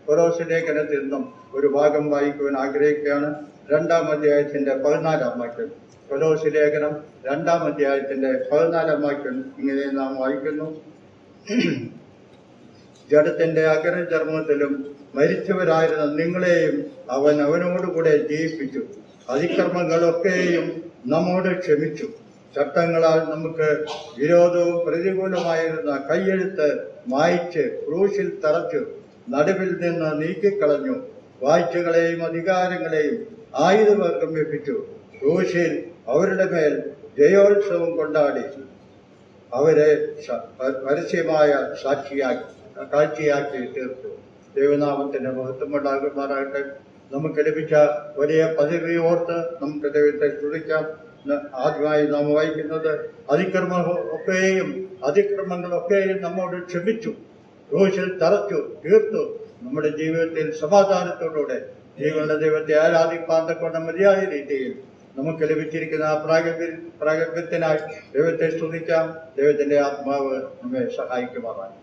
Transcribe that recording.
കൊലോസ്യ ലേഖനത്തിൽ നിന്നും ഒരു ഭാഗം വായിക്കുവാൻ ആഗ്രഹിക്കുകയാണ്. 2-ാം അധ്യായത്തിന്റെ 14-ാം വാക്യം. കൊലോസ്യ ലേഖനം 2-ാം അധ്യായത്തിന്റെ 14-ാം വാക്യം ഇങ്ങനെ നാം വായിക്കുന്നു. ജഡത്തിന്റെ അഗ്രചർമ്മത്തിലും മരിച്ചവരായിരുന്ന നിങ്ങളെയും അവൻ അവനോടുകൂടെ ജീവിപ്പിച്ചു. അതിക്രമങ്ങളൊക്കെയും നമ്മോട് ക്ഷമിച്ചു. ചട്ടങ്ങളാൽ നമുക്ക് വിരോധവും പ്രതികൂലമായിരുന്ന കൈയെഴുത്ത് മായ്ച്ച് ക്രൂശിൽ തറച്ചു നടുവിൽ നിന്ന് നീക്കിക്കളഞ്ഞു. വാഴ്ചകളെയും അധികാരങ്ങളെയും ആയുധവർഗം വെപ്പിച്ചു. ക്രൂശിൽ അവരുടെ മേൽ ജയോത്സവം കൊണ്ടാടി അവരെ പരസ്യമായ കാഴ്ചയാക്കി തീർത്തു. ദൈവനാമത്തിന്റെ മഹത്വം ഉണ്ടാകുമാറാകട്ടെ. നമുക്ക് ലഭിച്ച വലിയ പദവി ഓർത്ത് നമുക്ക് ദൈവത്തെ സ്തുതിക്കാം. ആദ്യമായി നാം വായിക്കുന്നത് അതിക്രമങ്ങളൊക്കെയും നമ്മോട് ക്ഷമിച്ചു, ക്രൂശിൽ തറച്ചു തീർത്തു. നമ്മുടെ ജീവിതത്തിൽ സമാധാനത്തോടുകൂടെ ജീവനുള്ള ദൈവത്തെ ആരാധിപ്പാൻ തക്കവണ്ണം മതിയായ രീതിയിൽ നമുക്ക് ലഭിച്ചിരിക്കുന്ന ആ പ്രാഗൽഭ്യത്തിനായി ദൈവത്തെ സ്തുതിക്കാം. ദൈവത്തിന്റെ ആത്മാവ് നമ്മെ സഹായിക്കുമാറാണ്.